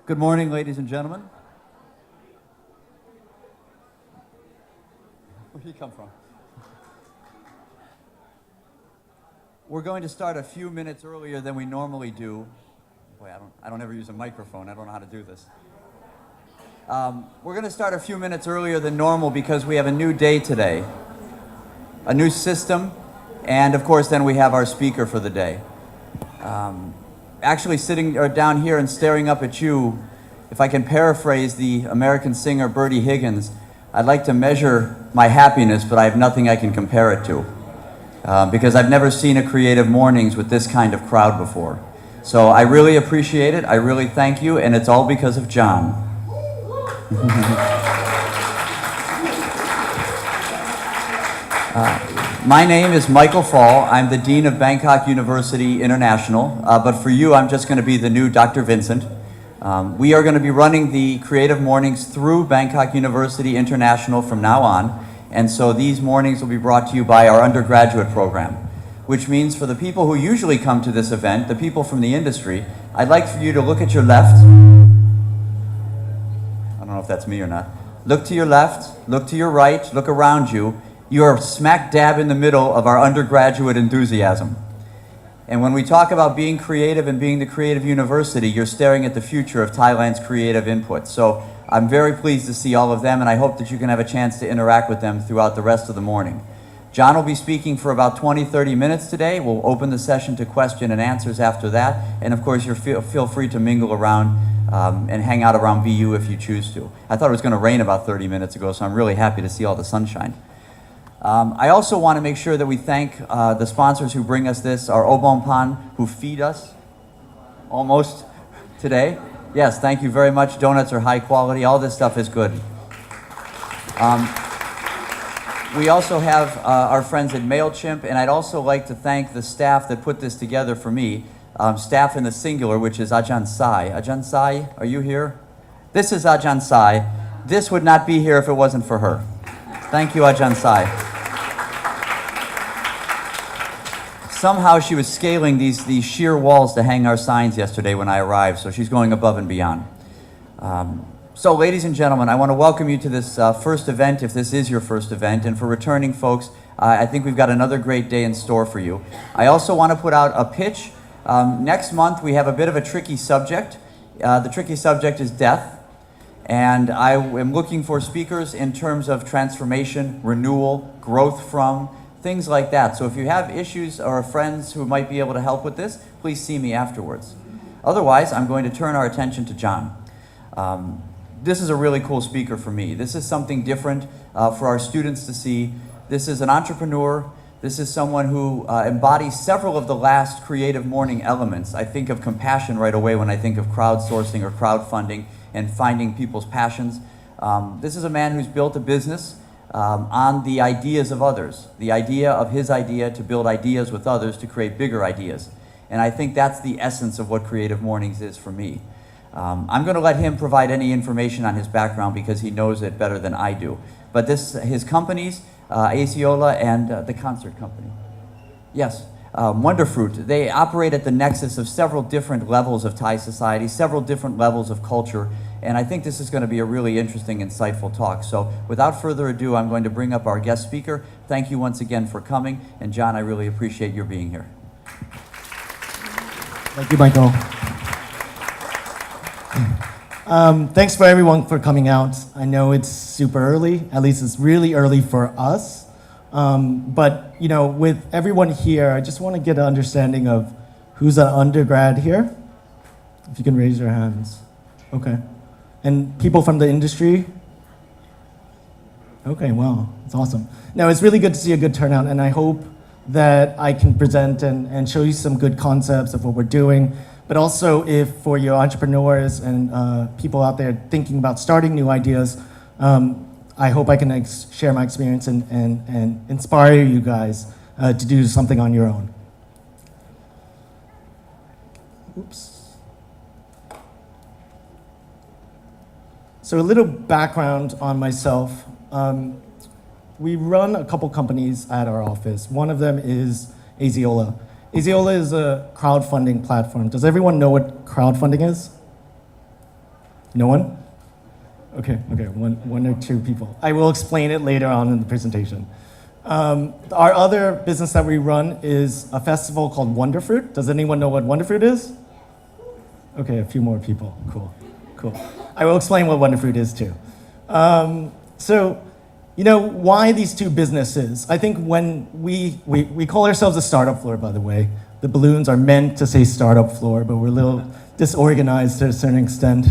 Good morning, ladies and gentlemen. Where did he come from? We're going to start a few minutes earlier than we normally do. Boy, I don't ever use a microphone. I don't know how to do this. We're going to start a few minutes earlier than normal because we have a new day today, a new system, and of course then we have our speaker for the day. Actually sitting down here and staring up at you, if I can paraphrase the American singer Bertie Higgins, I'd like to measure my happiness, but I have nothing I can compare it to. Because I've never seen a Creative Mornings with this kind of crowd before. So I really appreciate it, I really thank you, and it's all because of Jon. My name is Michael Fall. I'm the Dean of Bangkok University International, but for you I'm just going to be the new Dr. Vincent. We are going to be running the Creative Mornings through Bangkok University International from now on, and so these mornings will be brought to you by our undergraduate program, which means for the people who usually come to this event, the people from the industry, I'd like for you to look at your left. I don't know if that's me or not. Look to your left, look to your right, look around you. You are smack dab in the middle of our undergraduate enthusiasm. And when we talk about being creative and being the creative university, you're staring at the future of Thailand's creative input. So I'm very pleased to see all of them, and I hope that you can have a chance to interact with them throughout the rest of the morning. Jon will be speaking for about 20-30 minutes today. We'll open the session to question and answers after that. And of course, feel free to mingle around and hang out around VU if you choose to. I thought it was going to rain about 30 minutes ago, so I'm really happy to see all the sunshine. I also want to make sure that we thank the sponsors who bring us this, our Obonpan, who feed us almost today. Yes, thank you very much. Donuts are high quality. All this stuff is good. We also have our friends at MailChimp, and I'd also like to thank the staff that put this together for me. Staff in the singular, which is Ajahn Sai. Ajahn Sai, are you here? This is Ajahn Sai. This would not be here if it wasn't for her. Thank you, Ajahn Sai. Somehow she was scaling these sheer walls to hang our signs yesterday when I arrived, so she's going above and beyond. So ladies and gentlemen, I want to welcome you to this first event, if this is your first event, and for returning folks, I think we've got another great day in store for you. I also want to put out a pitch. Next month we have a bit of a tricky subject. The tricky subject is death, and I am looking for speakers in terms of transformation, renewal, growth from, things like that. So if you have issues or friends who might be able to help with this, please see me afterwards. Otherwise, I'm going to turn our attention to Jon. This is a really cool speaker for me. This is something different for our students to see. This is an entrepreneur. This is someone who embodies several of the last Creative Morning elements. I think of compassion right away when I think of crowdsourcing or crowdfunding and finding people's passions. This is a man who's built a business on the ideas of others, the idea of his idea to build ideas with others to create bigger ideas. And I think that's the essence of what Creative Mornings is for me. I'm going to let him provide any information on his background because he knows it better than I do. But his companies, Asiola and the concert company. Yes, Wonderfruit, they operate at the nexus of several different levels of Thai society, several different levels of culture, and I think this is going to be a really interesting, insightful talk. So without further ado, I'm going to bring up our guest speaker. Thank you once again for coming, and Jon, I really appreciate your being here. Thank you, Michael. Thanks for everyone for coming out. I know it's super early, at least it's really early for us. But you know, with everyone here, I just want to get an understanding of who's an undergrad here. If you can raise your hands. Okay. And people from the industry? Okay, wow, that's awesome. Now, it's really good to see a good turnout, and I hope that I can present and show you some good concepts of what we're doing. But also, if for your entrepreneurs and people out there thinking about starting new ideas, I hope I can share my experience and inspire you guys to do something on your own. Oops. So a little background on myself. We run a couple companies at our office. One of them is Asiola. Asiola is a crowdfunding platform. Does everyone know what crowdfunding is? No one? Okay, one or two people. I will explain it later on in the presentation. Our other business that we run is a festival called Wonderfruit. Does anyone know what Wonderfruit is? Okay, a few more people. Cool. I will explain what Wonderfruit is too. So, why these two businesses? I think when we call ourselves a startup floor, by the way. The balloons are meant to say startup floor, but we're a little disorganized to a certain extent.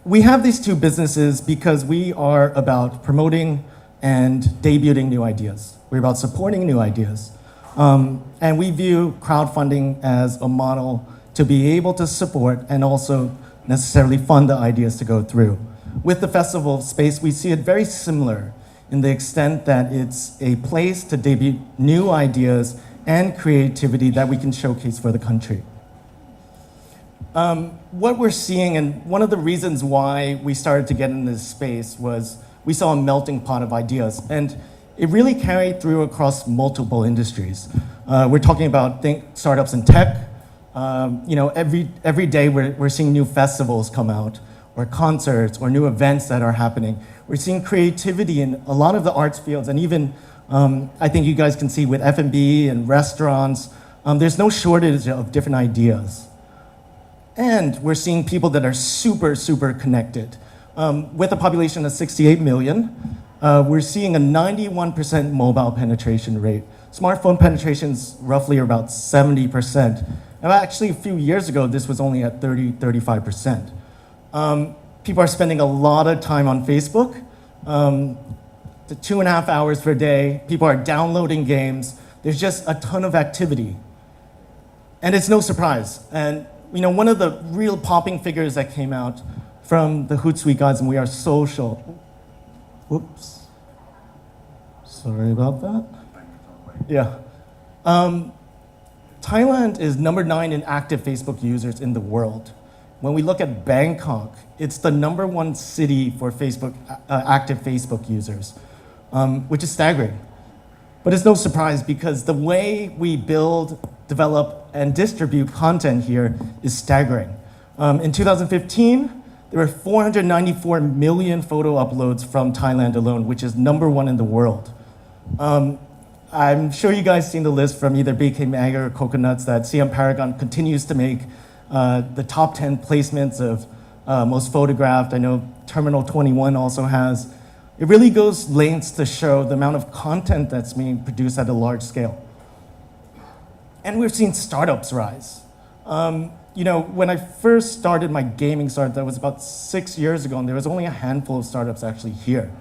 We have these two businesses because we are about promoting and debuting new ideas. We're about supporting new ideas. And we view crowdfunding as a model to be able to support and also necessarily fund the ideas to go through. With the festival space, we see it very similar in the extent that it's a place to debut new ideas and creativity that we can showcase for the country. What we're seeing, and one of the reasons why we started to get in this space was we saw a melting pot of ideas, and it really carried through across multiple industries. We're talking about startups in tech. Every day we're seeing new festivals come out, or concerts, or new events that are happening. We're seeing creativity in a lot of the arts fields, and even I think you guys can see with F&B and restaurants, there's no shortage of different ideas. And we're seeing people that are super, super connected. With a population of 68 million, we're seeing a 91% mobile penetration rate. Smartphone penetration's roughly about 70%. And actually, a few years ago, this was only at 35%. People are spending a lot of time on Facebook, to 2.5 hours per day. People are downloading games. There's just a ton of activity. And it's no surprise. And one of the real popping figures that came out from the Hootsuite guys and We Are Social. Whoops. Sorry about that. Yeah. Thailand is number 9 in active Facebook users in the world. When we look at Bangkok, it's the number 1 city for Facebook active Facebook users, which is staggering. But it's no surprise because the way we build, develop, and distribute content here is staggering. In 2015, there were 494 million photo uploads from Thailand alone, which is number 1 in the world. I'm sure you guys seen the list from either BK Mag or Coconuts that CM Paragon continues to make the top 10 placements of most photographed. I know Terminal 21 also has. It really goes lengths to show the amount of content that's being produced at a large scale. And we've seen startups rise. When I first started my gaming startup, that was about 6 years ago, and there was only a handful of startups actually here.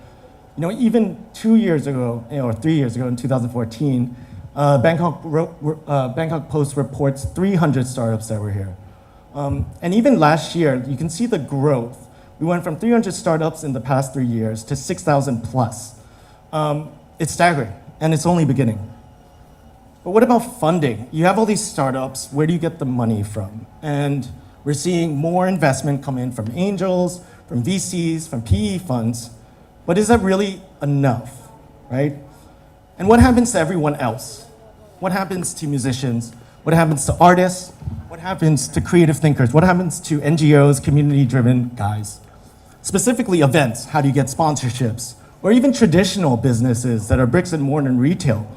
Even 2 years ago, or 3 years ago in 2014, Bangkok Post reports 300 startups that were here. And even last year, you can see the growth. We went from 300 startups in the past 3 years to 6,000 plus. It's staggering, and it's only beginning. But what about funding? You have all these startups, where do you get the money from? And we're seeing more investment come in from angels, from VCs, from PE funds. But is that really enough, right? And what happens to everyone else? What happens to musicians? What happens to artists? What happens to creative thinkers? What happens to NGOs, community-driven guys? Specifically events, how do you get sponsorships? Or even traditional businesses that are bricks and mortar and retail.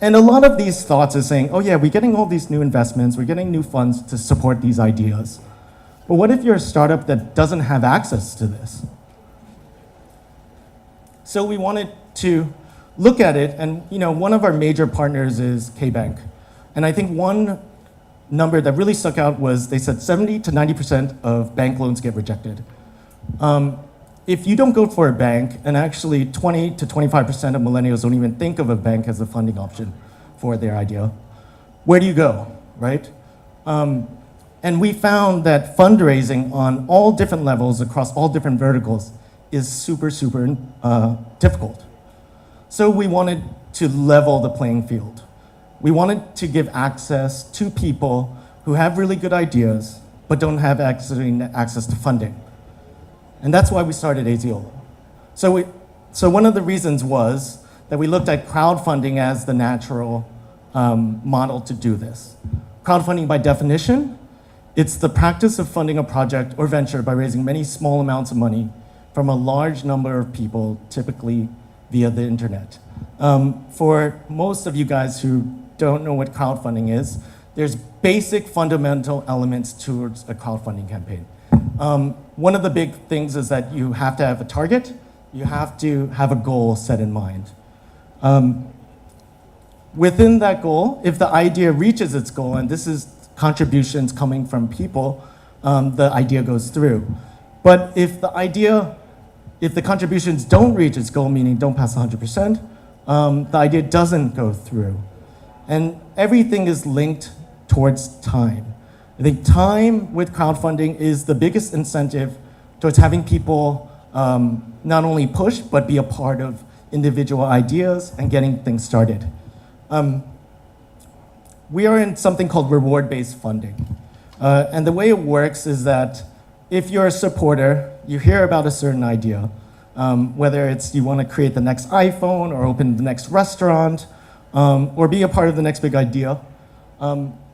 And a lot of these thoughts are saying, oh yeah, we're getting all these new investments, we're getting new funds to support these ideas. But what if you're a startup that doesn't have access to this? So we wanted to look at it, and one of our major partners is KBank. And I think one number that really stuck out was they said 70 to 90% of bank loans get rejected. If you don't go for a bank, and actually 20 to 25% of millennials don't even think of a bank as a funding option for their idea, where do you go, right? And we found that fundraising on all different levels across all different verticals is super, super difficult. So we wanted to level the playing field. We wanted to give access to people who have really good ideas, but don't have access to funding. And that's why we started Aziola. So one of the reasons was that we looked at crowdfunding as the natural model to do this. Crowdfunding, by definition, It's the practice of funding a project or venture by raising many small amounts of money from a large number of people, typically via the internet. For most of you guys who don't know what crowdfunding is, there's basic fundamental elements towards a crowdfunding campaign. One of the big things is that you have to have a target, you have to have a goal set in mind. Within that goal, if the idea reaches its goal, and this is contributions coming from people, the idea goes through. But if the contributions don't reach its goal, meaning don't pass 100%, the idea doesn't go through. And everything is linked towards time. I think time with crowdfunding is the biggest incentive towards having people not only push, but be a part of individual ideas and getting things started. We are in something called reward-based funding. And the way it works is that if you're a supporter, you hear about a certain idea, whether it's you want to create the next iPhone or open the next restaurant, or be a part of the next big idea,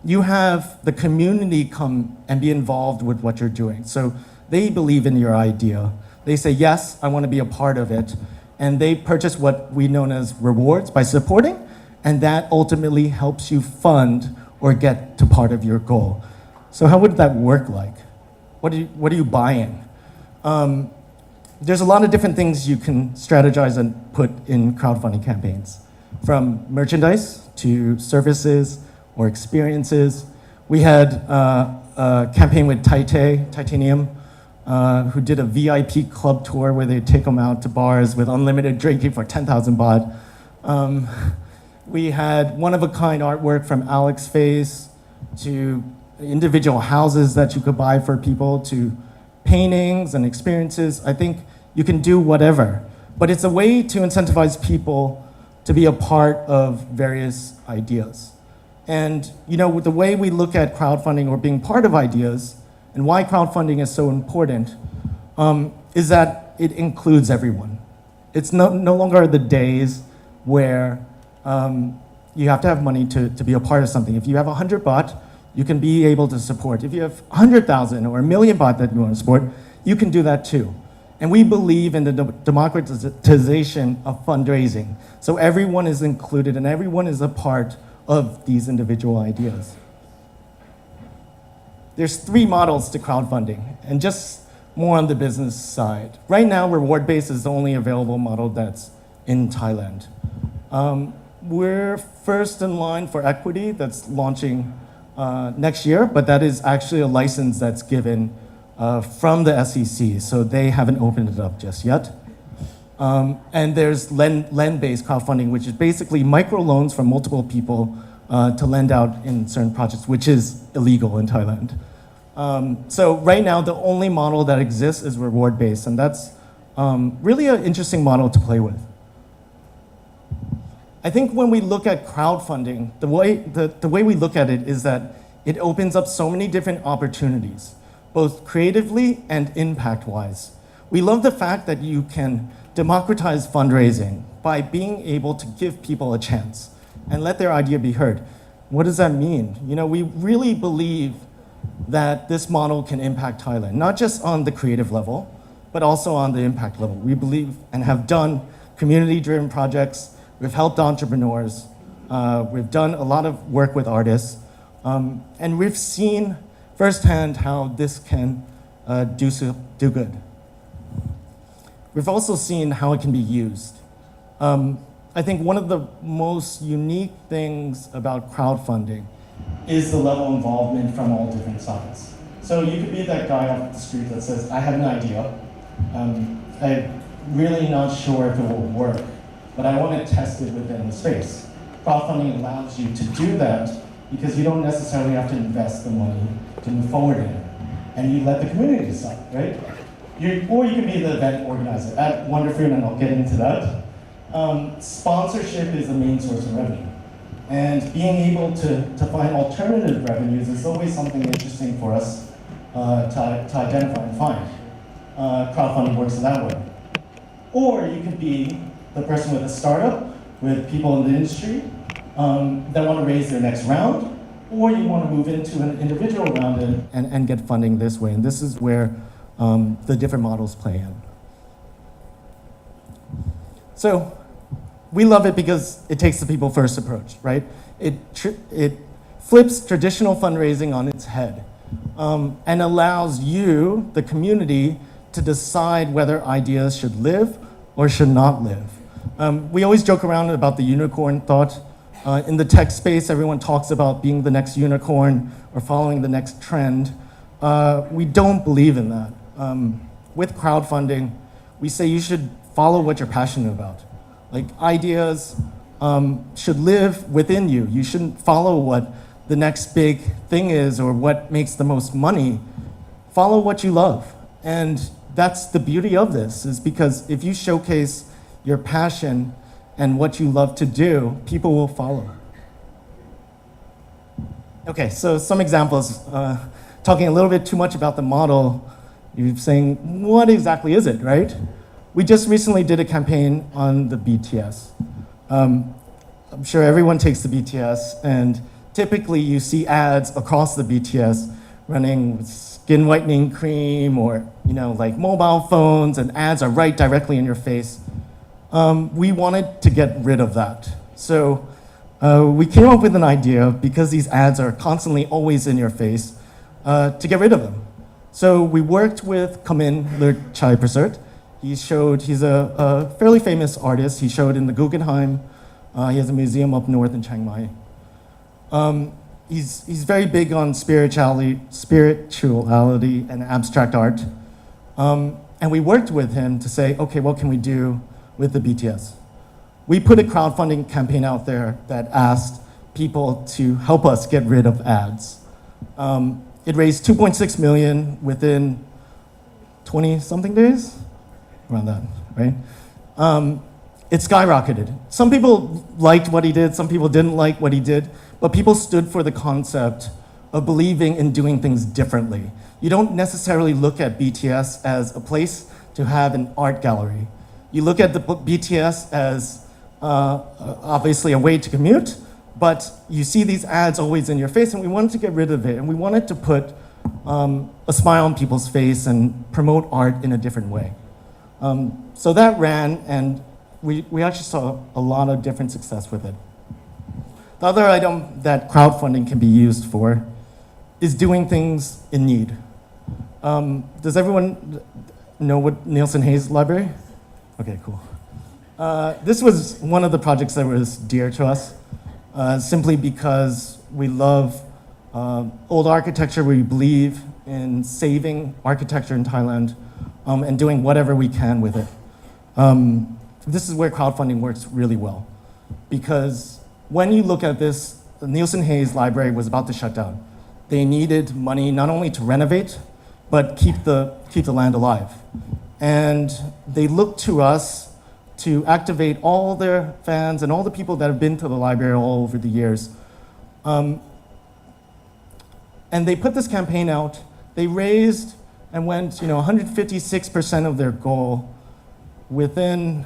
you have the community come and be involved with what you're doing. So they believe in your idea. They say, yes, I want to be a part of it. And they purchase what we know as rewards by supporting, and that ultimately helps you fund or get to part of your goal. So how would that work like? What are you buying? There's a lot of different things you can strategize and put in crowdfunding campaigns, from merchandise to services or experiences. We had a campaign with Titanium, who did a VIP club tour where they take them out to bars with unlimited drinking for 10,000 baht. We had one-of-a-kind artwork from Alex Face to individual houses that you could buy for people to paintings and experiences. I think you can do whatever, but it's a way to incentivize people to be a part of various ideas. And with the way we look at crowdfunding or being part of ideas, and why crowdfunding is so important, is that it includes everyone. It's no longer the days where you have to have money to be a part of something. If you have 100 baht, you can be able to support. If you have 100,000 or 1,000,000 baht that you want to support, you can do that too. And we believe in the democratization of fundraising. So everyone is included and everyone is a part of these individual ideas. There's 3 models to crowdfunding, and just more on the business side. Right now, reward-based is the only available model that's in Thailand. We're first in line for equity that's launching next year, but that is actually a license that's given from the SEC, so they haven't opened it up just yet. And there's lend-based crowdfunding, which is basically microloans from multiple people to lend out in certain projects, which is illegal in Thailand. So right now, the only model that exists is reward-based, and that's really an interesting model to play with. I think when we look at crowdfunding, the way we look at it is that it opens up so many different opportunities, both creatively and impact-wise. We love the fact that you can democratize fundraising by being able to give people a chance and let their idea be heard. What does that mean? We really believe that this model can impact Thailand, not just on the creative level, but also on the impact level. We believe and have done community-driven projects. We've helped entrepreneurs. We've done a lot of work with artists. And we've seen firsthand how this can do good. We've also seen how it can be used. I think one of the most unique things about crowdfunding is the level of involvement from all different sides. So you could be that guy off the street that says, I have an idea. I'm really not sure if it will work, but I want to test it within the space. Crowdfunding allows you to do that because you don't necessarily have to invest the money to move forward in it. And you let the community decide, right? Or you can be the event organizer. At Wonderfruit, and I'll get into that, sponsorship is the main source of revenue. And being able to find alternative revenues is always something interesting for us to identify and find. Crowdfunding works in that way. Or you could be the person with a startup, with people in the industry that want to raise their next round, or you want to move into an individual round and get funding this way. And this is where the different models play in. So we love it because it takes the people first approach, right? It flips traditional fundraising on its head and allows you, the community, to decide whether ideas should live or should not live. We always joke around about the unicorn thought. In the tech space, everyone talks about being the next unicorn or following the next trend. We don't believe in that. With crowdfunding, we say you should follow what you're passionate about. Like, ideas should live within you. You shouldn't follow what the next big thing is or what makes the most money. Follow what you love. And that's the beauty of this, is because if you showcase your passion and what you love to do, people will follow. Okay, so some examples. Talking a little bit too much about the model, you're saying, what exactly is it, right? We just recently did a campaign on the BTS. I'm sure everyone takes the BTS, and typically you see ads across the BTS running with skin whitening cream or, like mobile phones, and ads are right directly in your face. We wanted to get rid of that. So we came up with an idea, because these ads are constantly always in your face, to get rid of them. So we worked with Kamin Lerchai-Prasert. He's a fairly famous artist. He showed in the Guggenheim. He has a museum up north in Chiang Mai. He's very big on spirituality and abstract art. And we worked with him to say, okay, what can we do with the BTS? We put a crowdfunding campaign out there that asked people to help us get rid of ads. It raised 2.6 million within 20-something days, around that, right? It skyrocketed. Some people liked what he did, some people didn't like what he did, but people stood for the concept of believing in doing things differently. You don't necessarily look at BTS as a place to have an art gallery. You look at the BTS as obviously a way to commute, but you see these ads always in your face, and we wanted to get rid of it, and we wanted to put a smile on people's face and promote art in a different way. So that ran, and we actually saw a lot of different success with it. The other item that crowdfunding can be used for is doing things in need. Does everyone know what Nielsen Hayes Library? Okay, cool. This was one of the projects that was dear to us, simply because we love old architecture. We believe in saving architecture in Thailand and doing whatever we can with it. This is where crowdfunding works really well, because when you look at this, the Nielsen Hayes Library was about to shut down. They needed money not only to renovate, but keep the land alive. And they looked to us to activate all their fans and all the people that have been to the library all over the years. And they put this campaign out. They raised and went 156% of their goal within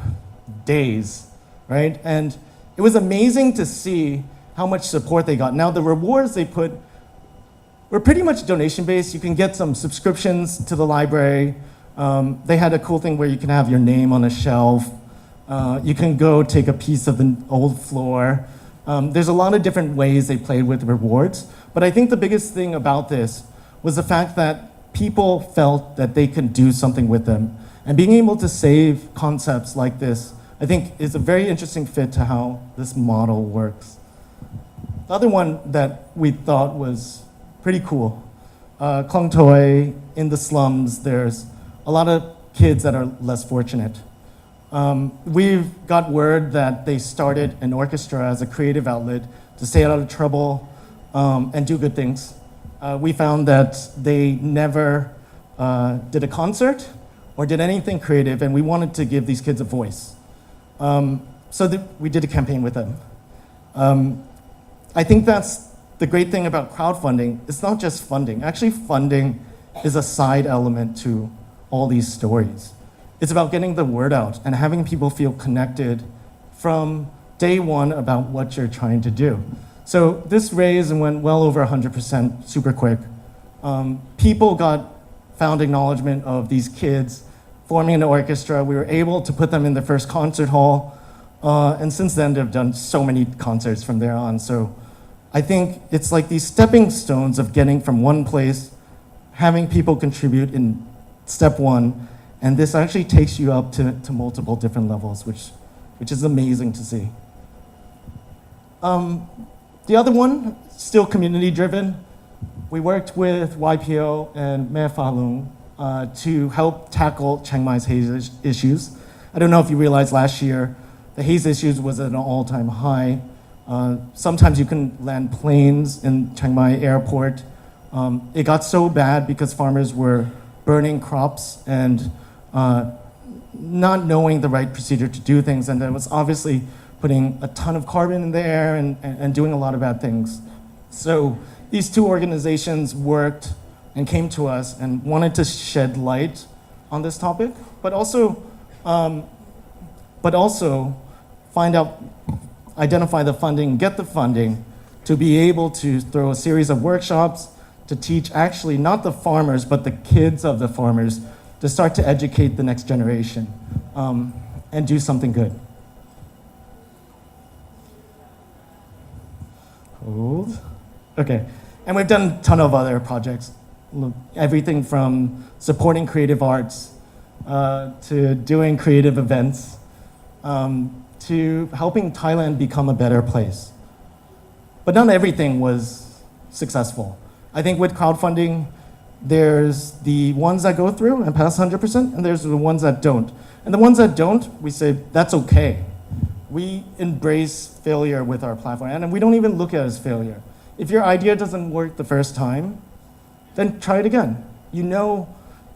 days, right? And it was amazing to see how much support they got. Now, the rewards they put were pretty much donation-based. You can get some subscriptions to the library. They had a cool thing where you can have your name on a shelf. You can go take a piece of the old floor. There's a lot of different ways they played with rewards. But I think the biggest thing about this was the fact that people felt that they could do something with them. And being able to save concepts like this, I think, is a very interesting fit to how this model works. The other one that we thought was pretty cool, Klong Toi, in the slums, there's a lot of kids that are less fortunate. We've got word that they started an orchestra as a creative outlet to stay out of trouble and do good things. We found that they never did a concert or did anything creative, and we wanted to give these kids a voice. We did a campaign with them. I think that's the great thing about crowdfunding. It's not just funding. Actually, funding is a side element to all these stories. It's about getting the word out and having people feel connected from day one about what you're trying to do. So this raised and went well over 100% super quick. People found acknowledgement of these kids forming an orchestra. We were able to put them in the first concert hall. And since then, they've done so many concerts from there on. So I think it's like these stepping stones of getting from one place, having people contribute in step one, and this actually takes you up to multiple different levels, which is amazing to see. The other one, still community driven. We worked with YPO and Me Fa Lung to help tackle Chiang Mai's haze issues. I don't know if you realized last year, the haze issues was at an all-time high. Sometimes you couldn't land planes in Chiang Mai airport. It got so bad because farmers were burning crops and not knowing the right procedure to do things, and it was obviously putting a ton of carbon in the air and doing a lot of bad things. So these two organizations worked and came to us and wanted to shed light on this topic, but also identify the funding, get the funding to be able to throw a series of workshops to teach actually not the farmers, but the kids of the farmers to start to educate the next generation and do something good. Hold. Okay. And we've done a ton of other projects. Everything from supporting creative arts to doing creative events to helping Thailand become a better place. But not everything was successful. I think with crowdfunding, there's the ones that go through and pass 100%, and there's the ones that don't. And the ones that don't, we say, that's okay. We embrace failure with our platform, and we don't even look at it as failure. If your idea doesn't work the first time, then try it again. You know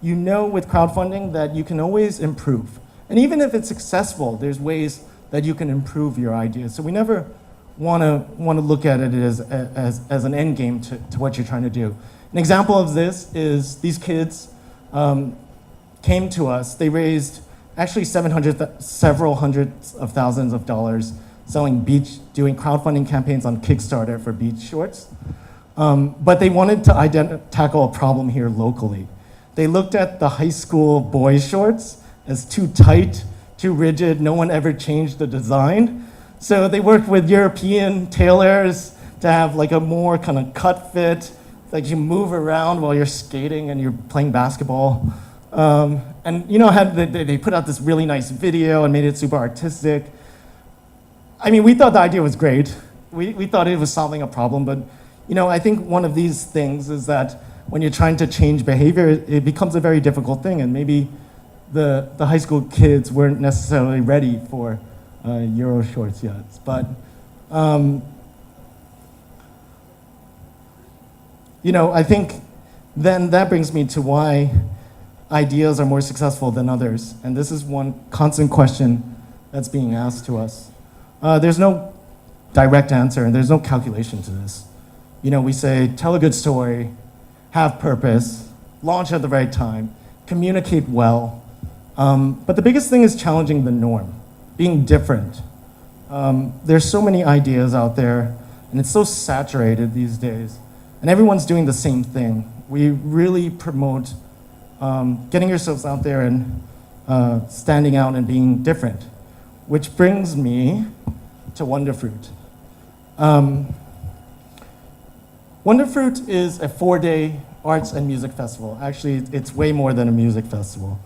with crowdfunding that you can always improve. And even if it's successful, there's ways that you can improve your idea. So we never want to look at it as an end game to what you're trying to do. An example of this is these kids came to us. They raised actually several hundreds of thousands of dollars doing crowdfunding campaigns on Kickstarter for beach shorts. But they wanted to tackle a problem here locally. They looked at the high school boys' shorts as too tight, too rigid. No one ever changed the design. So they worked with European tailors to have like a more kind of cut fit, like you move around while you're skating and you're playing basketball. And you know how they put out this really nice video and made it super artistic. I mean, we thought the idea was great. We thought it was solving a problem, but you know, I think one of these things is that when you're trying to change behavior, it becomes a very difficult thing, and maybe the high school kids weren't necessarily ready for Euro shorts yet. But you know, I think then that brings me to why ideas are more successful than others, and this is one constant question that's being asked to us. There's no direct answer, and there's no calculation to this. You know, we say, tell a good story, have purpose, launch at the right time, communicate well. But the biggest thing is challenging the norm, being different. There's so many ideas out there, and it's so saturated these days, and everyone's doing the same thing. We really promote getting yourselves out there and standing out and being different, which brings me to Wonderfruit. Wonderfruit is a 4-day arts and music festival. Actually, it's way more than a music festival.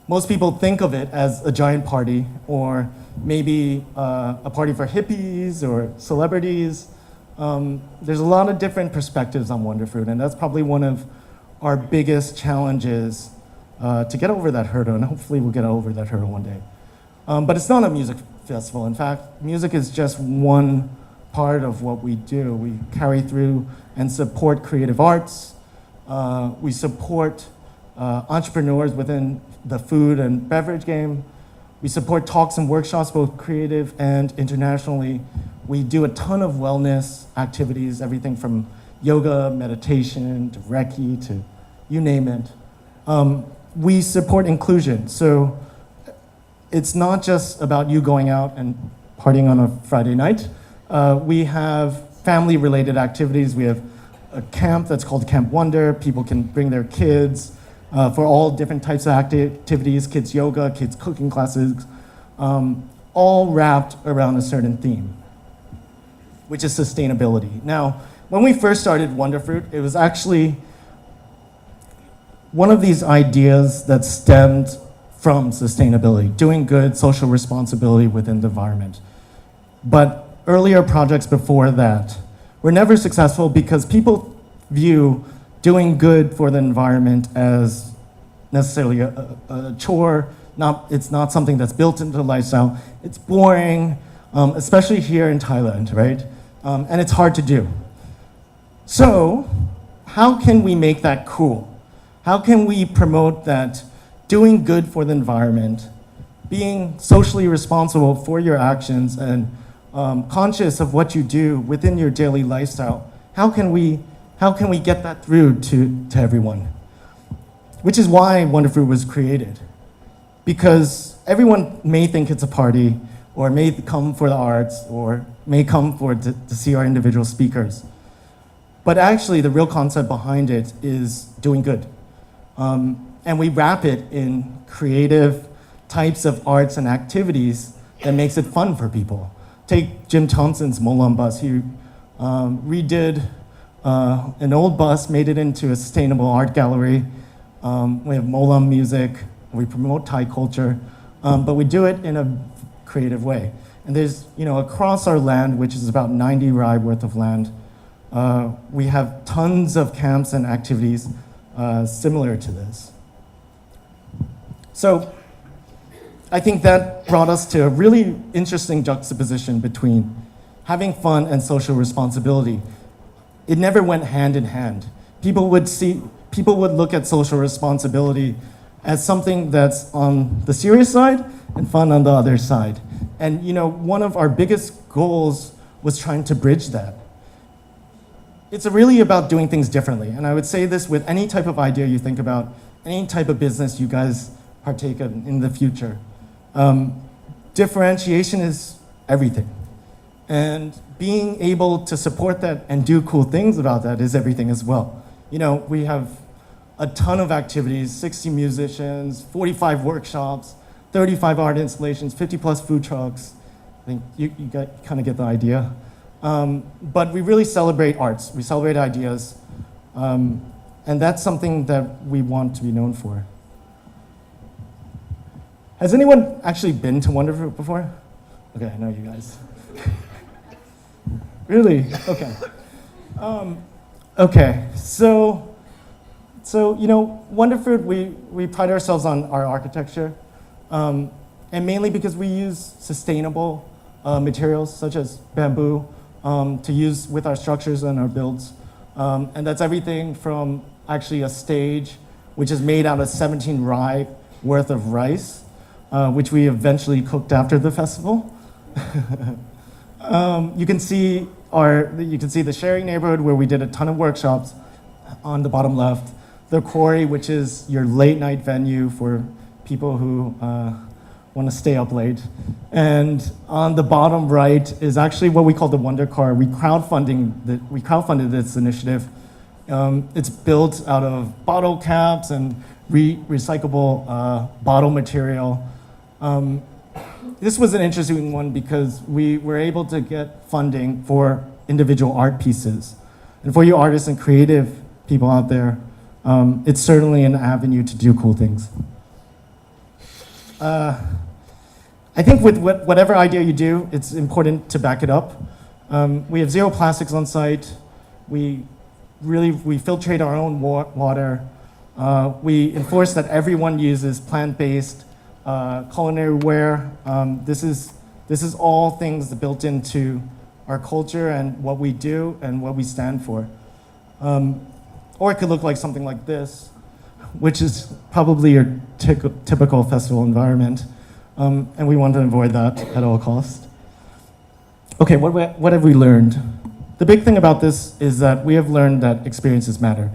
Most people think of it as a giant party, or maybe a party for hippies or celebrities. There's a lot of different perspectives on Wonderfruit, and that's probably one of our biggest challenges to get over that hurdle, and hopefully we'll get over that hurdle one day. But it's not a music festival. In fact, music is just one part of what we do. We carry through and support creative arts. We support entrepreneurs within the food and beverage game. We support talks and workshops, both creative and internationally. We do a ton of wellness activities, everything from yoga, meditation, to Reiki, to you name it. We support inclusion. So it's not just about you going out and partying on a Friday night. We have family-related activities. We have a camp that's called Camp Wonder. People can bring their kids for all different types of activities, kids yoga, kids cooking classes, all wrapped around a certain theme, which is sustainability. Now, when we first started Wonderfruit, it was actually one of these ideas that stemmed from sustainability, doing good, social responsibility within the environment. But earlier projects before that were never successful because people view doing good for the environment as necessarily a chore. It's not something that's built into the lifestyle. It's boring, especially here in Thailand, right? And it's hard to do. So, how can we make that cool? How can we promote that doing good for the environment, being socially responsible for your actions, and conscious of what you do within your daily lifestyle? How can we get that through to everyone? Which is why Wonderfruit was created. Because everyone may think it's a party, or may come for the arts, or may come to see our individual speakers. But actually, the real concept behind it is doing good. And we wrap it in creative types of arts and activities that makes it fun for people. Take Jim Thompson's Molam bus. He redid an old bus, made it into a sustainable art gallery. We have Molam music. We promote Thai culture, but we do it in a creative way. And there's, across our land, which is about 90 rai worth of land, we have tons of camps and activities similar to this. So I think that brought us to a really interesting juxtaposition between having fun and social responsibility. It never went hand in hand. People would look at social responsibility as something that's on the serious side and fun on the other side. And one of our biggest goals was trying to bridge that. It's really about doing things differently. And I would say this with any type of idea you think about, any type of business you guys partake in the future. Differentiation is everything. And being able to support that and do cool things about that is everything as well. We have a ton of activities, 60 musicians, 45 workshops, 35 art installations, 50 plus food trucks. I think you kind of get the idea. But we really celebrate arts, we celebrate ideas, and that's something that we want to be known for. Has anyone actually been to Wonderfruit before? Okay, I know you guys. Really? Okay. Okay, so Wonderfruit, we pride ourselves on our architecture, and mainly because we use sustainable materials such as bamboo to use with our structures and our builds. And that's everything from actually a stage, which is made out of 17 rai worth of rice, which we eventually cooked after the festival. You can see the sharing neighborhood where we did a ton of workshops on the bottom left. The quarry, which is your late night venue for people who want to stay up late. And on the bottom right is actually what we call the Wonder Car. We crowdfunded this initiative. It's built out of bottle caps and recyclable bottle material. This was an interesting one because we were able to get funding for individual art pieces. And for you artists and creative people out there, it's certainly an avenue to do cool things. I think with whatever idea you do, it's important to back it up. We have zero plastics on site. We filtrate our own water. We enforce that everyone uses plant-based culinary ware. This is all things built into our culture and what we do and what we stand for. Or it could look like something like this, which is probably your typical festival environment. And we want to avoid that at all costs. Okay, what have we learned? The big thing about this is that we have learned that experiences matter.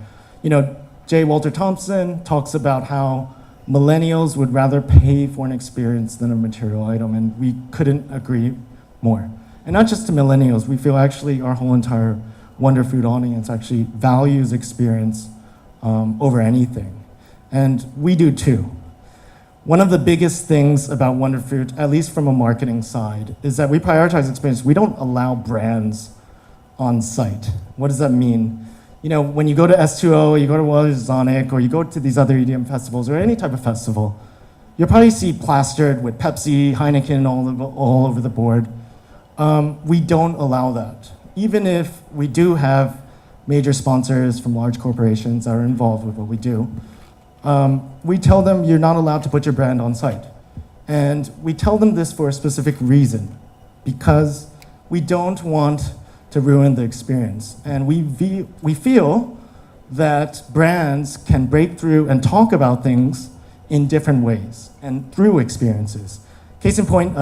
J. Walter Thompson talks about how millennials would rather pay for an experience than a material item, and we couldn't agree more. And not just to millennials, we feel actually our whole entire Wonder Food audience actually values experience over anything. And we do too. One of the biggest things about Wonder Food, at least from a marketing side, is that we prioritize experience. We don't allow brands on site. What does that mean? You know, when you go to S2O, you go to Sonic, or you go to these other EDM festivals, or any type of festival, you'll probably see plastered with Pepsi, Heineken all over the board. We don't allow that. Even if we do have major sponsors from large corporations that are involved with what we do, we tell them you're not allowed to put your brand on site. And we tell them this for a specific reason, because we don't want to ruin the experience. And we feel that brands can break through and talk about things in different ways and through experiences. Case in point,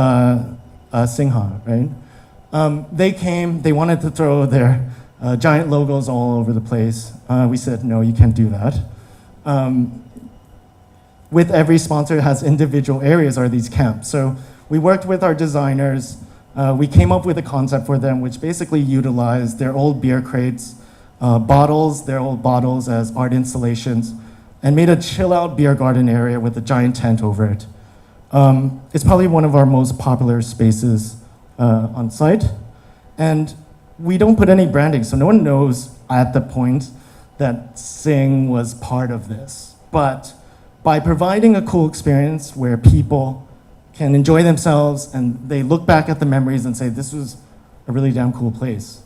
Singha, right? They came, they wanted to throw their giant logos all over the place. We said, no, you can't do that. With every sponsor, it has individual areas or these camps. So we worked with our designers. We came up with a concept for them, which basically utilized their old beer crates, their old bottles as art installations, and made a chill-out beer garden area with a giant tent over it. It's probably one of our most popular spaces on site. And we don't put any branding, so no one knows at the point that Sing was part of this. But by providing a cool experience where people can enjoy themselves and they look back at the memories and say, this was a really damn cool place,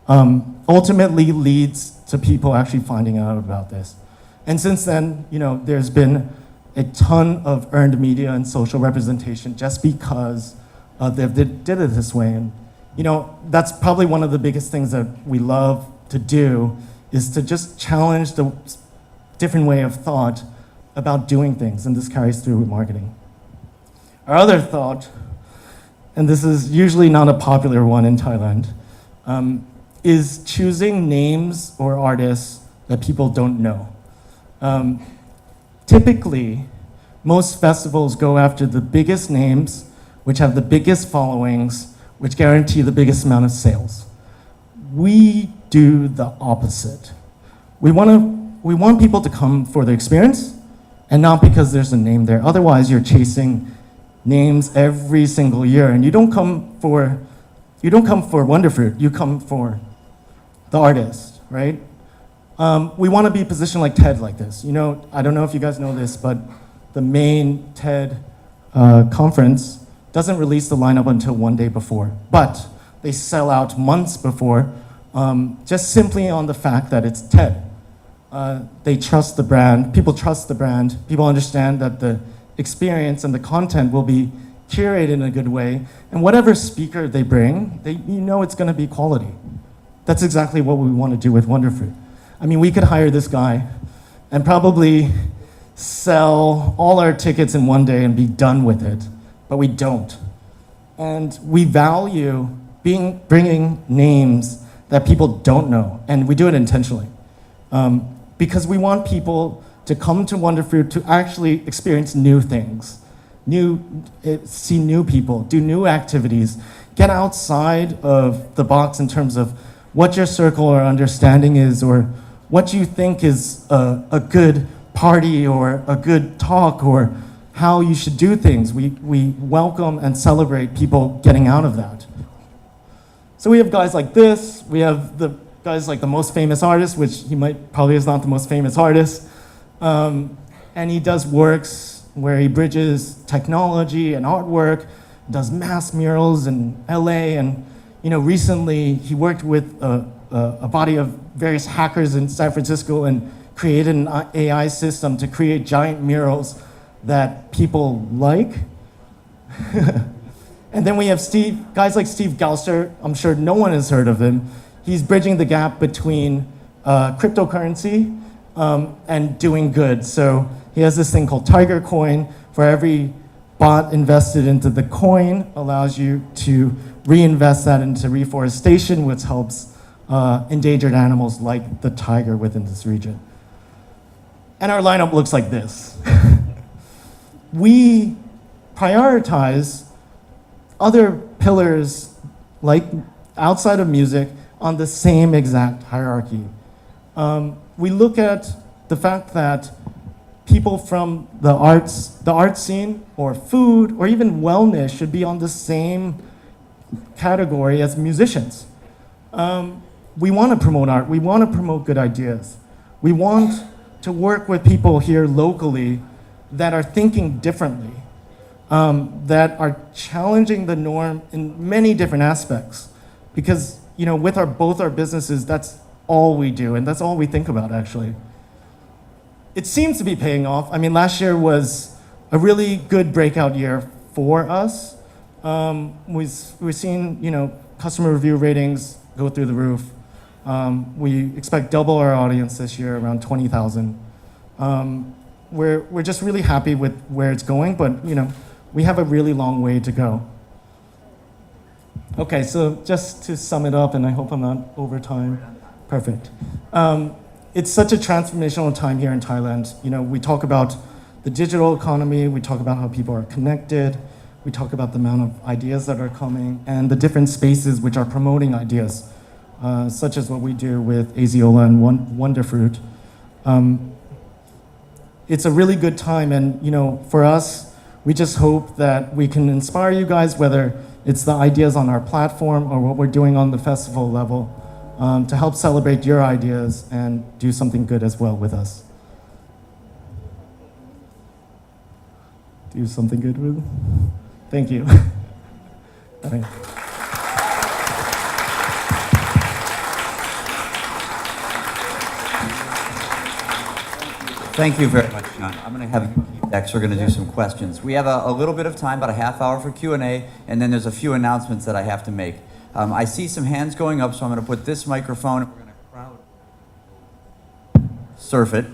ultimately leads to people actually finding out about this. And since then, you know, there's been a ton of earned media and social representation just because they did it this way. And, you know, that's probably one of the biggest things that we love to do, is to just challenge the different way of thought about doing things, and this carries through with marketing. Our other thought, and this is usually not a popular one in Thailand, is choosing names or artists that people don't know. Typically, most festivals go after the biggest names, which have the biggest followings, which guarantee the biggest amount of sales. We do the opposite. We want people to come for the experience, and not because there's a name there. Otherwise, you're chasing names every single year, and you don't come for Wonder Fruit. You come for the artist, right? We want to be positioned like TED like this. You know, I don't know if you guys know this, but the main TED conference doesn't release the lineup until one day before, but they sell out months before, just simply on the fact that it's TED. They trust the brand, people trust the brand, people understand that the experience and the content will be curated in a good way, and whatever speaker they bring, you know it's gonna be quality. That's exactly what we want to do with Wonder Fruit. I mean, we could hire this guy and probably sell all our tickets in one day and be done with it, but we don't. And we value bringing names that people don't know, and we do it intentionally. Because we want people to come to Wonder Fruit to actually experience new things, see new people, do new activities, get outside of the box in terms of what your circle or understanding is, or what you think is a good party or a good talk, or how you should do things. We welcome and celebrate people getting out of that. So we have guys like this, we have the guys like the most famous artist, which probably is not the most famous artist, and he does works where he bridges technology and artwork, does mass murals in LA, and you know, recently he worked with a body of various hackers in San Francisco and created an AI system to create giant murals that people like. And then we have guys like Steve Gauster. I'm sure no one has heard of him. He's bridging the gap between cryptocurrency and doing good. So he has this thing called Tiger Coin. For every bot invested into the coin, allows you to reinvest that into reforestation, which helps endangered animals like the tiger within this region. And our lineup looks like this. We prioritize other pillars like outside of music, on the same exact hierarchy. We look at the fact that people from the art scene, or food, or even wellness should be on the same category as musicians. We want to promote art. We want to promote good ideas. We want to work with people here locally that are thinking differently, that are challenging the norm in many different aspects. Because, you know, with both our businesses, that's all we do, and that's all we think about, actually. It seems to be paying off. I mean, last year was a really good breakout year for us. We're seeing, you know, customer review ratings go through the roof. We expect double our audience this year, around 20,000. We're just really happy with where it's going, but, you know, we have a really long way to go. Okay, so just to sum it up, and I hope I'm not over time. Perfect. It's such a transformational time here in Thailand. You know, we talk about the digital economy, we talk about how people are connected, we talk about the amount of ideas that are coming, and the different spaces which are promoting ideas, such as what we do with Aziola and Wonderfruit. It's a really good time, and, you know, for us, we just hope that we can inspire you guys, whether it's the ideas on our platform or what we're doing on the festival level, to help celebrate your ideas and do something good as well with us. Do something good with? Thank you. Okay. Thank you very much, Jon. I'm going to have you keep next. We're going to do some questions. We have a little bit of time, about a half hour for Q&A, and then there's a few announcements that I have to make. I see some hands going up, so I'm going to put this microphone, and we're going to crowd surf it.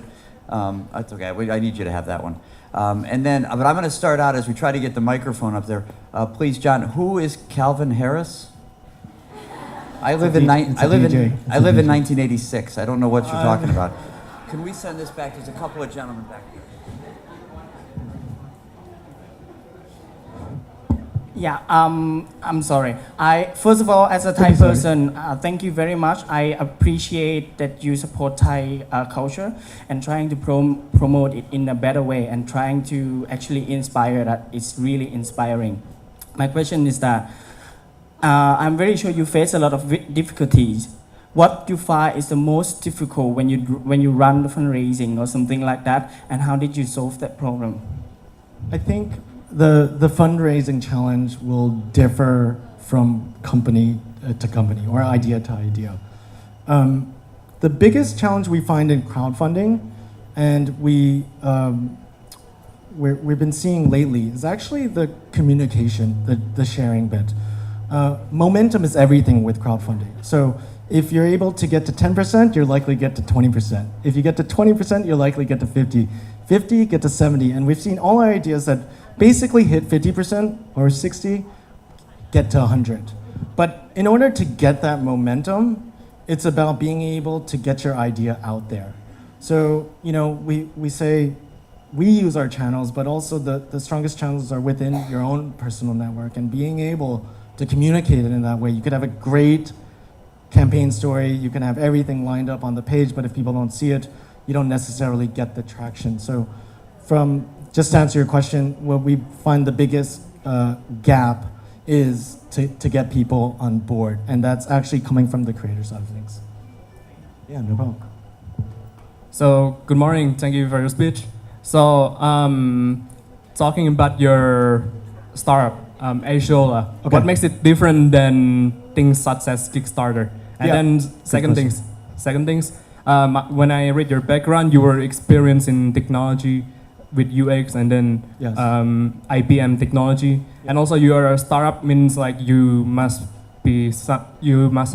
That's okay. I need you to have that one. And then, but I'm going to start out as we try to get the microphone up there. Please, Jon, who is Calvin Harris? I live in 1986. I don't know what you're talking about. Can we send this back? There's a couple of gentlemen back here. Yeah, I'm sorry. First of all, as a Thai person, thank you very much. I appreciate that you support Thai culture and trying to promote it in a better way and trying to actually inspire that. It's really inspiring. My question is that I'm very sure you face a lot of difficulties. What you find is the most difficult when you run the fundraising or something like that, and how did you solve that problem? I think the fundraising challenge will differ from company to company or idea to idea. The biggest challenge we find in crowdfunding, and we've been seeing lately, is actually the communication, the sharing bit. Momentum is everything with crowdfunding. So if you're able to get to 10%, you're likely to get to 20%. If you get to 20%, you're likely to get to 50. 50, get to 70. And we've seen all our ideas that basically hit 50% or 60, get to 100. But in order to get that momentum, it's about being able to get your idea out there. So, you know, we say we use our channels, but also the strongest channels are within your own personal network, and being able to communicate it in that way. You could have a great campaign story, you can have everything lined up on the page, but if people don't see it, you don't necessarily get the traction. So just to answer your question, what we find the biggest gap is to get people on board, and that's actually coming from the creator side of things. Yeah, no problem. So, good morning, thank you for your speech. So, talking about your startup, Aziola, Okay. what makes it different than things such as Kickstarter? And then second things, when I read your background, you were experienced in technology with UX and then Yes. IBM technology, and also you are a startup means like you must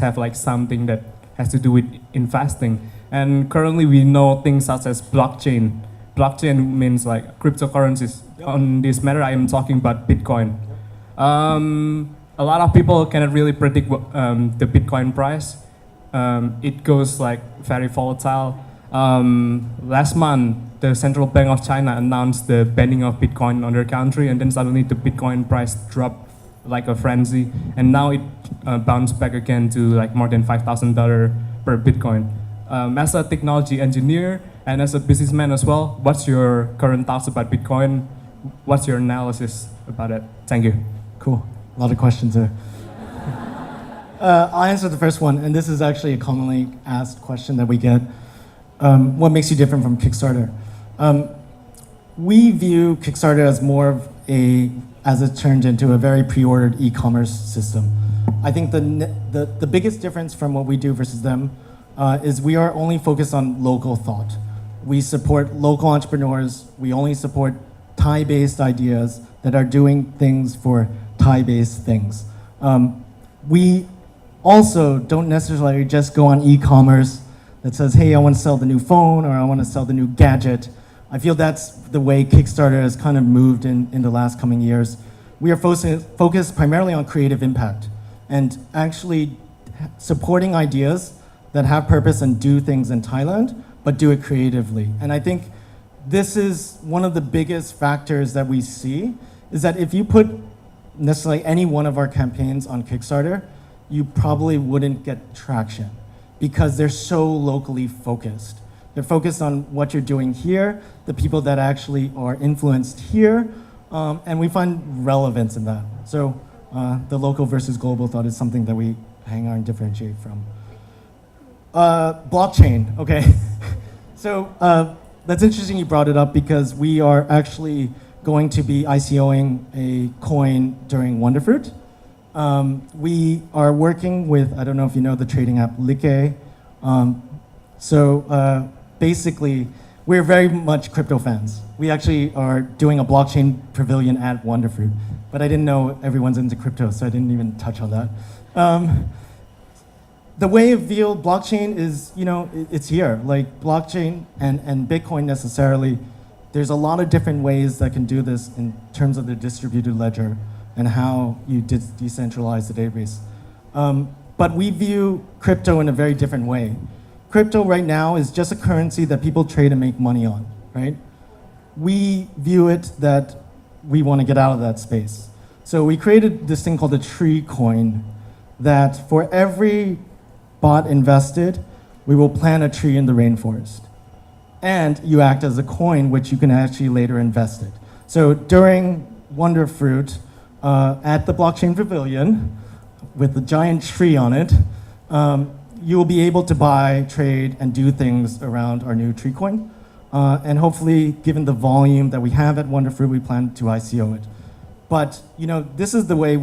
have like something that has to do with investing. And currently we know things such as blockchain. Blockchain means like cryptocurrencies. On this matter, I am talking about Bitcoin. A lot of people cannot really predict the Bitcoin price. It goes like very volatile. Last month, the Central Bank of China announced the banning of Bitcoin on their country, and then suddenly the Bitcoin price dropped like a frenzy. And now bounce back again to like more than $5,000 per Bitcoin. As a technology engineer and as a businessman as well, what's your current thoughts about Bitcoin? What's your analysis about it? Thank you. Cool. A lot of questions there. I'll answer the first one, and this is actually a commonly asked question that we get. What makes you different from Kickstarter? We view Kickstarter as more of as it turned into a very pre-ordered e-commerce system. I think the biggest difference from what we do versus them is we are only focused on local thought. We support local entrepreneurs. We only support Thai-based ideas that are doing things for Thai-based things. We also don't necessarily just go on e-commerce that says, hey, I want to sell the new phone or I want to sell the new gadget. I feel that's the way Kickstarter has kind of moved in the last coming years. We are focused primarily on creative impact and actually supporting ideas that have purpose and do things in Thailand, but do it creatively. And I think this is one of the biggest factors that we see, is that if you put necessarily any one of our campaigns on Kickstarter, you probably wouldn't get traction because they're so locally focused. They're focused on what you're doing here, the people that actually are influenced here, and we find relevance in that. So the local versus global thought is something that we hang on and differentiate from. Blockchain, okay. So that's interesting you brought it up because we are actually going to be ICOing a coin during Wonderfruit. We are working with, I don't know if you know the trading app Like. Basically, we're very much crypto fans. We actually are doing a blockchain pavilion at Wonderfruit, but I didn't know everyone's into crypto, so I didn't even touch on that. The way of view blockchain is, it's here. Like blockchain and Bitcoin necessarily, there's a lot of different ways that can do this in terms of the distributed ledger and how you decentralize the database. But we view crypto in a very different way. Crypto right now is just a currency that people trade and make money on, right? We view it that we want to get out of that space. So we created this thing called a tree coin that for every bot invested, we will plant a tree in the rainforest. And you act as a coin, which you can actually later invest it. So during Wonderfruit, at the blockchain pavilion, with the giant tree on it, you will be able to buy, trade, and do things around our new tree coin. And hopefully, given the volume that we have at Wonderfruit, we plan to ICO it. But this is the way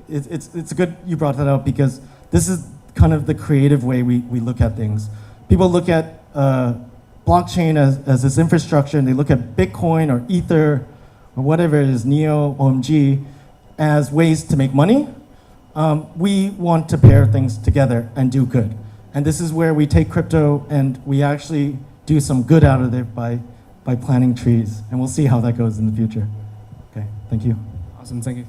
it's good you brought that up because this is kind of the creative way we look at things. People look at blockchain as this infrastructure, and they look at Bitcoin or Ether or whatever it is, Neo, OMG, as ways to make money. We want to pair things together and do good. And this is where we take crypto and we actually do some good out of it by planting trees. And we'll see how that goes in the future. Okay, thank you. Awesome, thank you.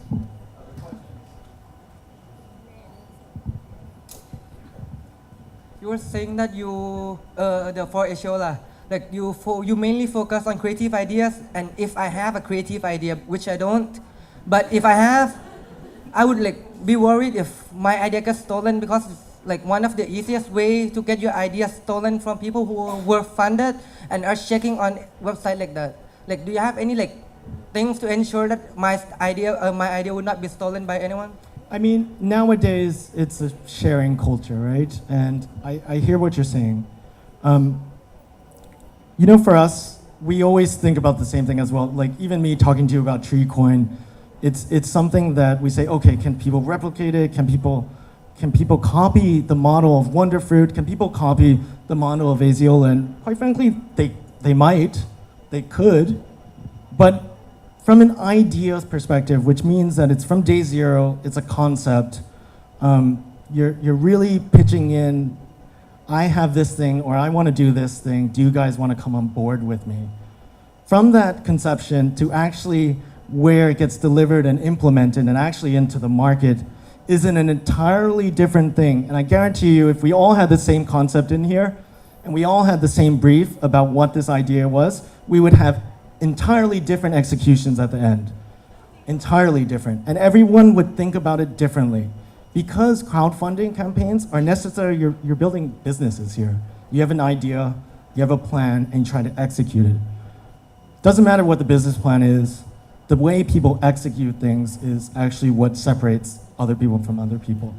You were saying that for Ashola, like you mainly focus on creative ideas, and if I have a creative idea, which I don't, but if I have, I would be worried if my idea gets stolen because one of the easiest way to get your idea stolen from people who were funded and are checking on website like that. Do you have any things to ensure that my idea would not be stolen by anyone? I mean, nowadays it's a sharing culture, right? And I hear what you're saying. For us, we always think about the same thing as well. Even me talking to you about Treecoin, it's something that we say, okay, can people replicate it? Can people copy the model of Wonderfruit? Can people copy the model of Aziola? And quite frankly, they might, they could, but from an ideas perspective, which means that it's from day zero, it's a concept, you're really pitching in, I have this thing, or I want to do this thing, do you guys want to come on board with me? From that conception to actually where it gets delivered and implemented and actually into the market is an entirely different thing. And I guarantee you, if we all had the same concept in here, and we all had the same brief about what this idea was, we would have entirely different executions at the end. Entirely different. And everyone would think about it differently. because crowdfunding campaigns are necessary, you're building businesses here. You have an idea, you have a plan, and you try to execute it. Doesn't matter what the business plan is, the way people execute things is actually what separates other people from other people.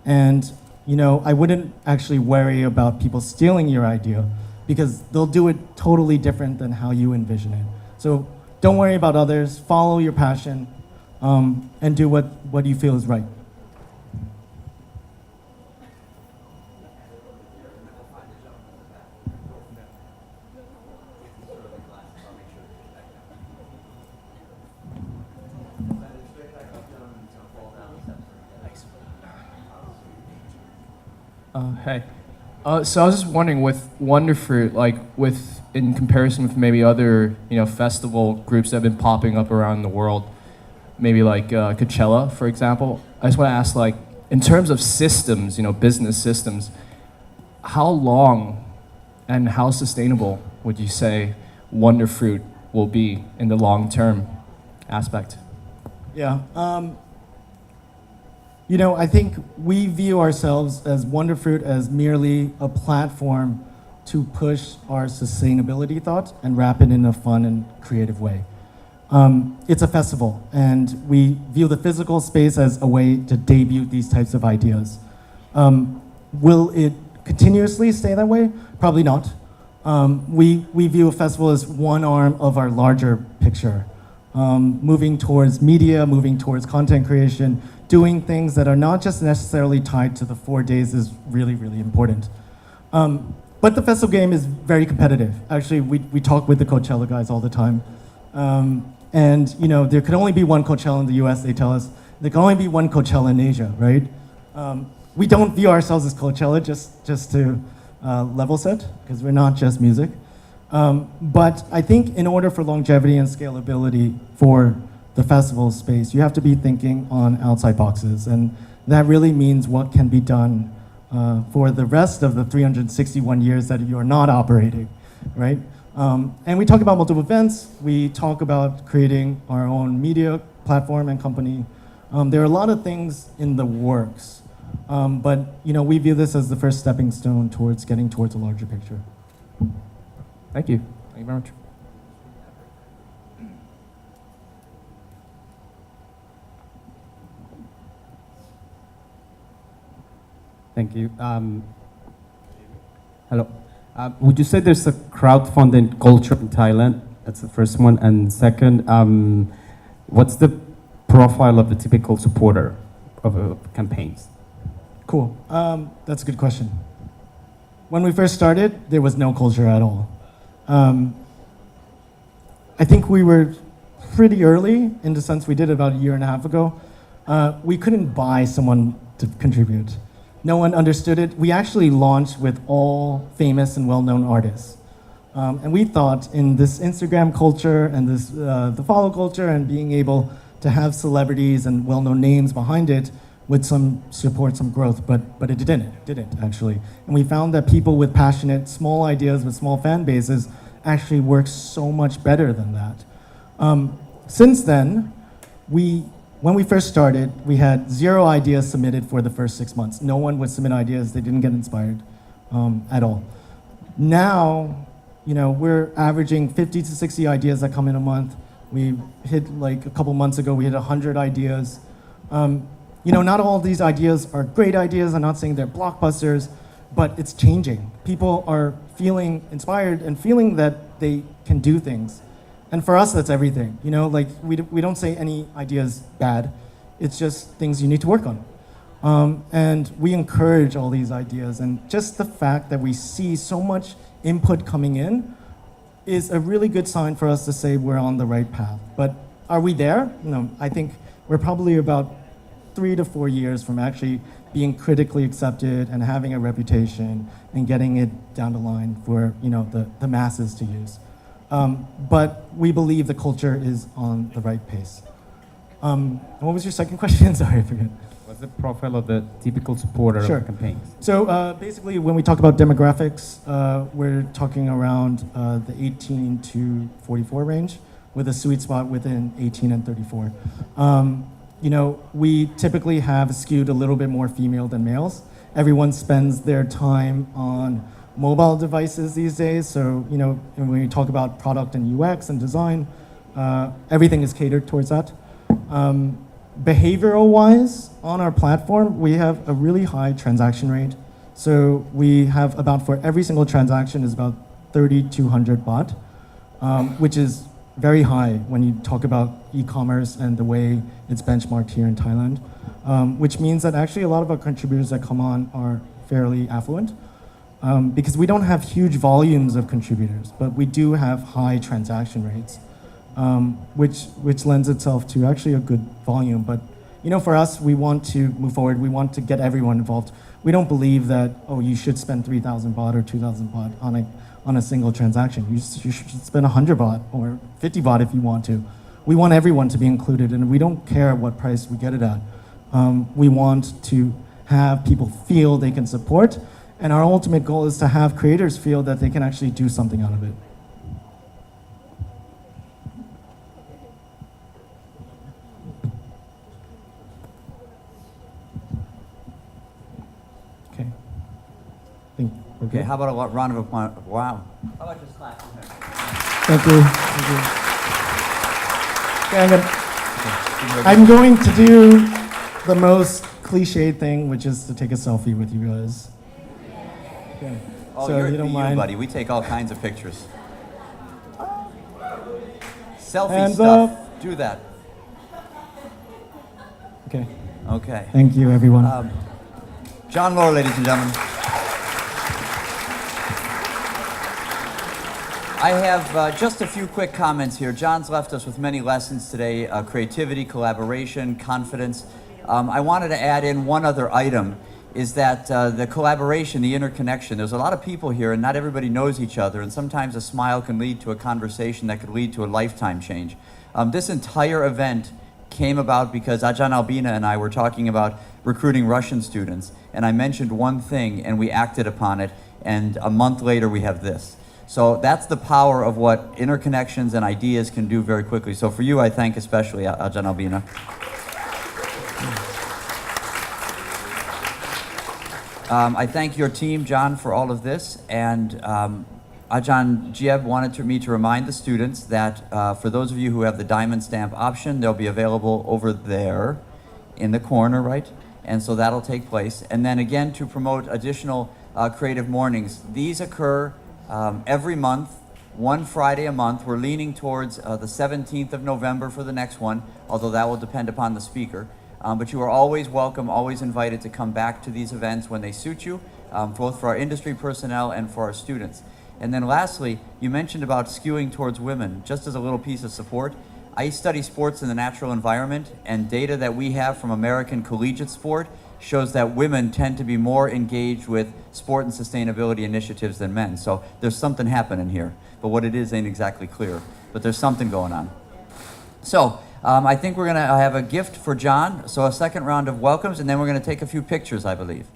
And I wouldn't actually worry about people stealing your idea because they'll do it totally different than how you envision it. So don't worry about others, follow your passion, and do what you feel is right. Hey. So I was just wondering, with Wonderfruit, in comparison with maybe other, festival groups that have been popping up around the world, maybe like Coachella, for example. I just want to ask, in terms of systems, business systems, how long and how sustainable would you say Wonderfruit will be in the long-term aspect? Yeah. I think we view ourselves as Wonderfruit as merely a platform to push our sustainability thought and wrap it in a fun and creative way. It's a festival, and we view the physical space as a way to debut these types of ideas. Will it continuously stay that way? Probably not. We view a festival as one arm of our larger picture, moving towards media, moving towards content creation, doing things that are not just necessarily tied to the 4 days is really, really important. But the festival game is very competitive. Actually, we talk with the Coachella guys all the time. And there can only be one Coachella in the US, they tell us. There can only be one Coachella in Asia, right? We don't view ourselves as Coachella, just to level set, because we're not just music. But I think in order for longevity and scalability for the festival space, you have to be thinking on outside boxes. And that really means what can be done for the rest of the 361 years that you're not operating, right? And we talk about multiple events. We talk about creating our own media platform and company. There are a lot of things in the works. But we view this as the first stepping stone towards getting towards a larger picture. Thank you. Thank you very much. Thank you. Hello. Would you say there's a crowdfunding culture in Thailand? That's the first one. And second, what's the profile of the typical supporter of campaigns? Cool. That's a good question. When we first started, there was no culture at all. I think we were pretty early in the sense we did it about a year and a half ago. We couldn't buy someone to contribute. No one understood it. We actually launched with all famous and well-known artists. And we thought in this Instagram culture and this the follow culture and being able to have celebrities and well-known names behind it would support some growth, but it didn't actually. And we found that people with passionate small ideas with small fan bases actually work so much better than that. Since then, when we first started, we had 0 ideas submitted for the first 6 months. No one would submit ideas, they didn't get inspired at all. Now, we're averaging 50 to 60 ideas that come in a month. We hit, a couple months ago, we hit 100 ideas. Not all of these ideas are great ideas. I'm not saying they're blockbusters, but it's changing. People are feeling inspired and feeling that they can do things. And for us, that's everything. We don't say any idea is bad. It's just things you need to work on. And we encourage all these ideas. And just the fact that we see so much input coming in is a really good sign for us to say we're on the right path. But are we there? No, I think we're probably about 3 to 4 years from actually being critically accepted and having a reputation and getting it down the line for the masses to use. But we believe the culture is on the right pace. What was your second question? Sorry, I forget. What's the profile of the typical supporter Sure. of campaigns? So basically, when we talk about demographics, we're talking around the 18 to 44 range, with a sweet spot within 18 and 34. we typically have skewed a little bit more female than males. Everyone spends their time on mobile devices these days. So, and when we talk about product and UX and design, everything is catered towards that. Behavioral wise, on our platform, we have a really high transaction rate. So we have for every single transaction is about 3,200 baht, which is very high when you talk about e-commerce and the way it's benchmarked here in Thailand, which means that actually a lot of our contributors that come on are fairly affluent, because we don't have huge volumes of contributors, but we do have high transaction rates, which lends itself to actually a good volume. But for us, we want to move forward. We want to get everyone involved. We don't believe that, you should spend 3,000 baht or 2,000 baht on a single transaction. You should spend 100 baht or 50 baht if you want to. We want everyone to be included, and we don't care what price we get it at. We want to have people feel they can support, and our ultimate goal is to have creators feel that they can actually do something out of it. Okay. Okay, how about a round of applause? Wow. How about just clap? Thank you. Okay, I'm going to do the most cliche thing, which is to take a selfie with you guys. Okay. Oh, so you're you don't you, mind. buddy. We take all kinds of pictures. Selfie Hands stuff. up. Do that. Okay. Okay. Thank you, everyone. Jon Lor, ladies and gentlemen. I have just a few quick comments here. John's left us with many lessons today, creativity, collaboration, confidence. I wanted to add in one other item, is that the collaboration, the interconnection. There's a lot of people here and not everybody knows each other, and sometimes a smile can lead to a conversation that could lead to a lifetime change. This entire event came about because Ajahn Albina and I were talking about recruiting Russian students, and I mentioned one thing and we acted upon it, and a month later we have this. So that's the power of what interconnections and ideas can do very quickly. So for you, I thank especially Ajahn Albina. I thank your team, John, for all of this, and Ajahn Jieb wanted me to remind the students that for those of you who have the diamond stamp option, they'll be available over there in the corner, right? And so that'll take place. And then again, to promote additional Creative Mornings, these occur every month, one Friday a month. We're leaning towards the 17th of November for the next one, although that will depend upon the speaker. But you are always welcome, always invited to come back to these events when they suit you, both for our industry personnel and for our students. And then lastly, you mentioned about skewing towards women. Just as a little piece of support, I study sports in the natural environment, and data that we have from American collegiate sport shows that women tend to be more engaged with sport and sustainability initiatives than men. So there's something happening here, but what it is ain't exactly clear, but there's something going on. So I think we're gonna have a gift for John, so a second round of welcomes, and then we're gonna take a few pictures, I believe.